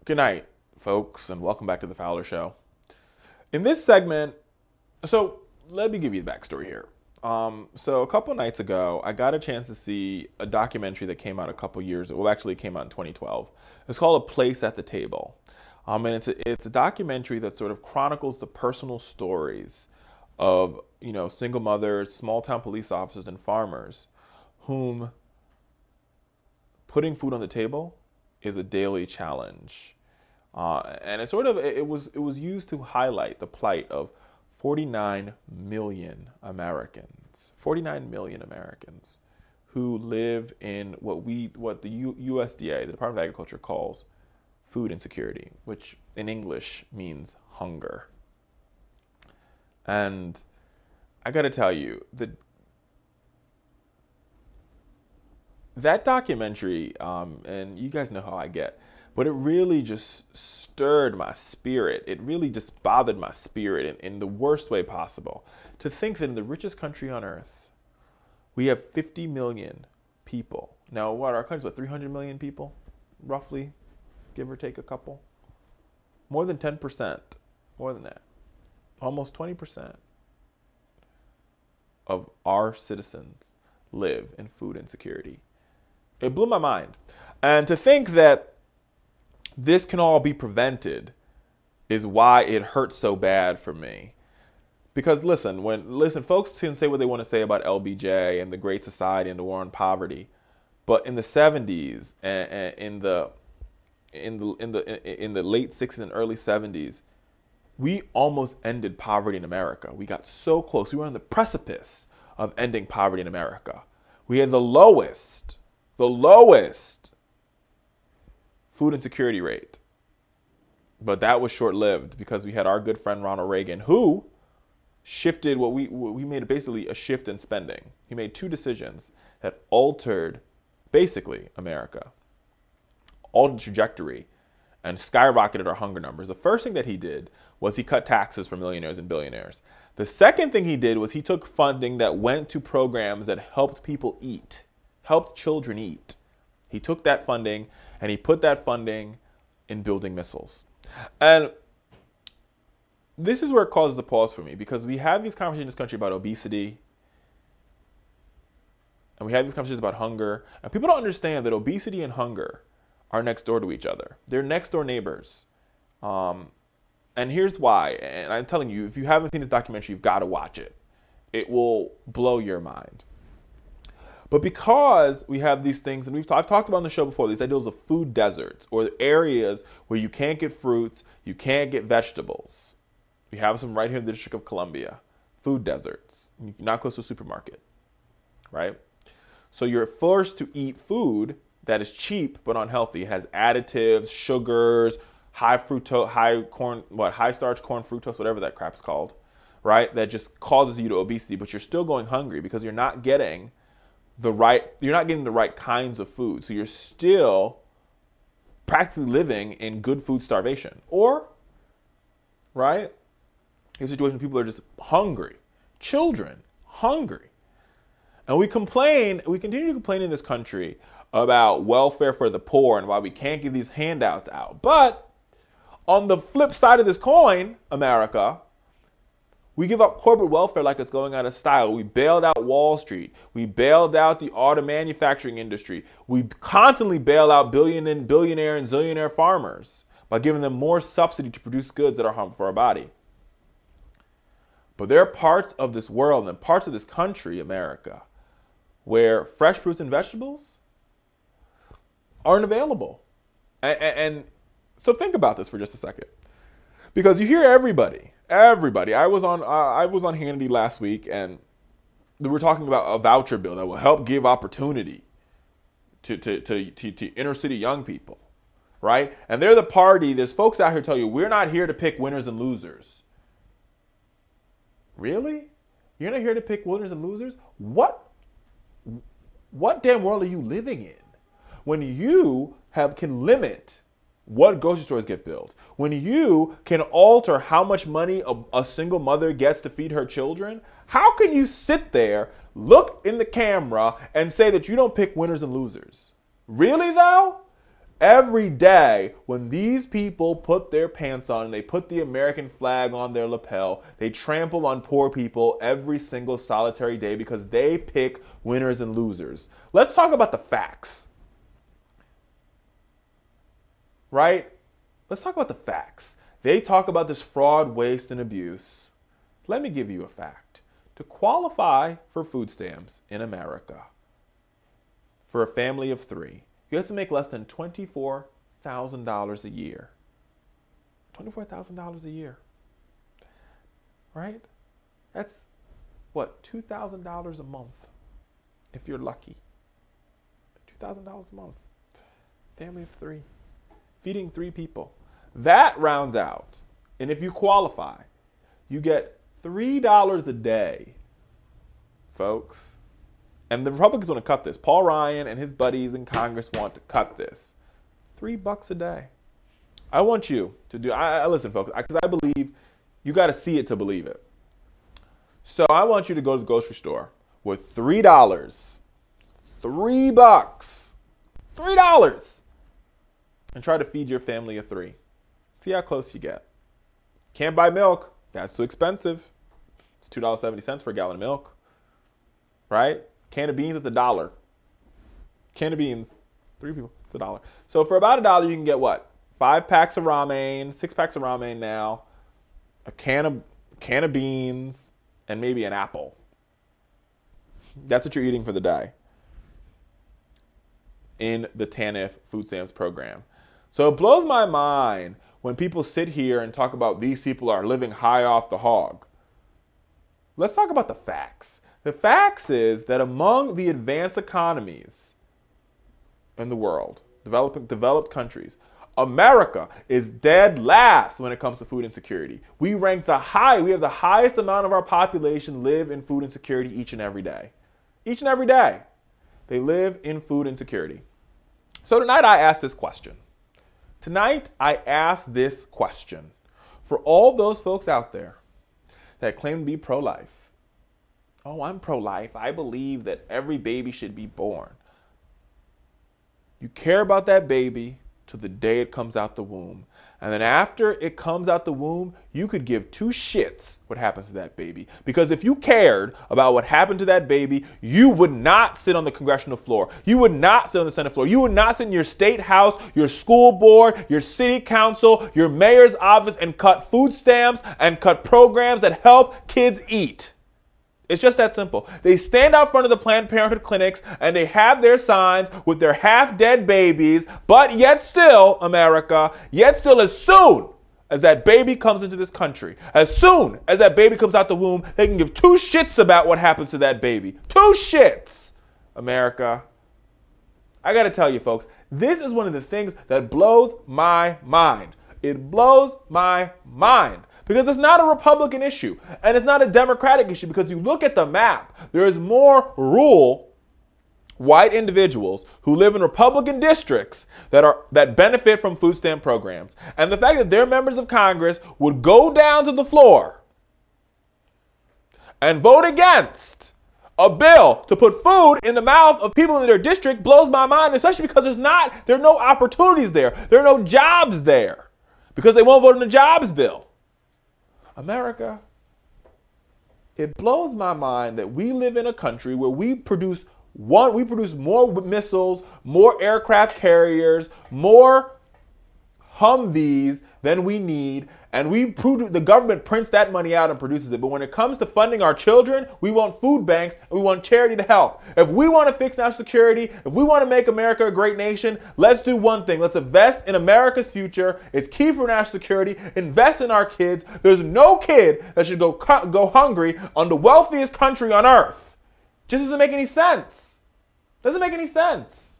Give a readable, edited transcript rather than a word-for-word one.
Good night, folks, and welcome back to the Fowler Show. In this segment, let me give you the backstory here. A couple nights ago, I got a chance to see a documentary that came out a couple years ago. Well, actually, it came out in 2012. It's called A Place at the Table. And it's a documentary that sort of chronicles the personal stories of, single mothers, small town police officers, and farmers whom putting food on the table is a daily challenge. And it was used to highlight the plight of 49 million Americans. 49 million Americans who live in what the USDA, the Department of Agriculture, calls food insecurity, which in English means hunger. And I got to tell you, that documentary, and you guys know how I get, but it really just stirred my spirit. It really just bothered my spirit in the worst way possible. To think that in the richest country on earth, we have 50 million people. Now, our country's 300 million people, roughly, give or take a couple? More than 10%, more than that. Almost 20% of our citizens live in food insecurity. It blew my mind. And to think that this can all be prevented is why it hurts so bad for me. Because listen, folks can say what they want to say about LBJ and the Great Society and the war on poverty, but in the 70s and in the late 60s and early 70s, we almost ended poverty in America. We got so close. We were on the precipice of ending poverty in America. We had the lowest food insecurity rate. But that was short-lived because we had our good friend Ronald Reagan, who shifted we made basically a shift in spending. He made two decisions that altered basically America, altered the trajectory, and skyrocketed our hunger numbers. The first thing that he did was he cut taxes for millionaires and billionaires. The second thing he did was he took funding that went to programs that helped people eat, helped children eat. He took that funding and he put that funding in building missiles. And this is where it causes a pause for me, because we have these conversations in this country about obesity, and we have these conversations about hunger, and people don't understand that obesity and hunger are next door to each other. They're next door neighbors. And here's why. And I'm telling you, if you haven't seen this documentary, you've got to watch it. It will blow your mind. But because we have these things, and I've talked about on the show before, these ideas of food deserts, or areas where you can't get fruits, you can't get vegetables. We have some right here in the District of Columbia. Food deserts. You're not close to a supermarket, right? So you're forced to eat food that is cheap but unhealthy. It has additives, sugars, high starch corn fructose, whatever that crap's called, right? That just causes you to obesity, but you're still going hungry because you're not getting the right kinds of food. So you're still practically living in good food starvation. Or, right, in a situation where people are just hungry, children hungry. And we continue to complain in this country about welfare for the poor and why we can't give these handouts out. But on the flip side of this coin, America, we give up corporate welfare like it's going out of style. We bailed out Wall Street. We bailed out the auto manufacturing industry. We constantly bail out billionaire and zillionaire farmers by giving them more subsidy to produce goods that are harmful for our body. But there are parts of this world and parts of this country, America, where fresh fruits and vegetables aren't available. And so think about this for just a second. Because you hear everybody. I was on Hannity last week, and we were talking about a voucher bill that will help give opportunity to inner city young people, right? And they're the party. There's folks out here tell you, we're not here to pick winners and losers. Really? You're not here to pick winners and losers? What damn world are you living in? When you can limit what grocery stores get built, when you can alter how much money a single mother gets to feed her children, how can you sit there, look in the camera, and say that you don't pick winners and losers? Really, though? Every day when these people put their pants on and they put the American flag on their lapel, they trample on poor people every single solitary day because they pick winners and losers. Let's talk about the facts. Right? Let's talk about the facts. They talk about this fraud, waste, and abuse. Let me give you a fact. To qualify for food stamps in America, for a family of 3, you have to make less than $24,000 a year. $24,000 a year. Right? That's, what, $2,000 a month, if you're lucky. $2,000 a month. Family of 3. Feeding 3 people. That rounds out. And if you qualify, you get $3 a day, folks. And the Republicans want to cut this. Paul Ryan and his buddies in Congress want to cut this. $3 a day. I want you to do, listen, folks, because I believe you got to see it to believe it. So I want you to go to the grocery store with $3. $3. And try to feed your family of 3. See how close you get. Can't buy milk. That's too expensive. It's $2.70 for a gallon of milk. Right? Can of beans is $1. Can of beans, 3 people, it's $1. So for about $1, you can get what? 5 packs of ramen, 6 packs of ramen now, a can of beans, and maybe an apple. That's what you're eating for the day in the TANF food stamps program. So it blows my mind when people sit here and talk about these people are living high off the hog. Let's talk about the facts. The facts is that among the advanced economies in the world, developed countries, America is dead last when it comes to food insecurity. We have the highest amount of our population live in food insecurity each and every day. Each and every day, they live in food insecurity. So tonight I ask this question. For all those folks out there that claim to be pro-life. Oh, I'm pro-life. I believe that every baby should be born. You care about that baby till the day it comes out the womb. And then after it comes out the womb, you could give 2 shits what happens to that baby. Because if you cared about what happened to that baby, you would not sit on the congressional floor. You would not sit on the Senate floor. You would not sit in your state house, your school board, your city council, your mayor's office and cut food stamps and cut programs that help kids eat. It's just that simple. They stand out front of the Planned Parenthood clinics and they have their signs with their half-dead babies, but yet still, America, as soon as that baby comes into this country, as soon as that baby comes out the womb, they can give 2 shits about what happens to that baby. 2 shits, America. I got to tell you, folks, this is one of the things that blows my mind. It blows my mind. Because it's not a Republican issue, and it's not a Democratic issue, because you look at the map, there is more rural white individuals who live in Republican districts that benefit from food stamp programs. And the fact that their members of Congress would go down to the floor and vote against a bill to put food in the mouth of people in their district blows my mind, especially because there are no opportunities there. There are no jobs there because they won't vote in the jobs bill. America, it blows my mind that we live in a country where we produce more missiles, more aircraft carriers, more Humvees than we need, and the government prints that money out and produces it. But when it comes to funding our children, we want food banks and we want charity to help. If we want to fix national security, if we want to make America a great nation, let's do one thing. Let's invest in America's future. It's key for national security. Invest in our kids. There's no kid that should go hungry on the wealthiest country on earth. Just doesn't make any sense. Doesn't make any sense.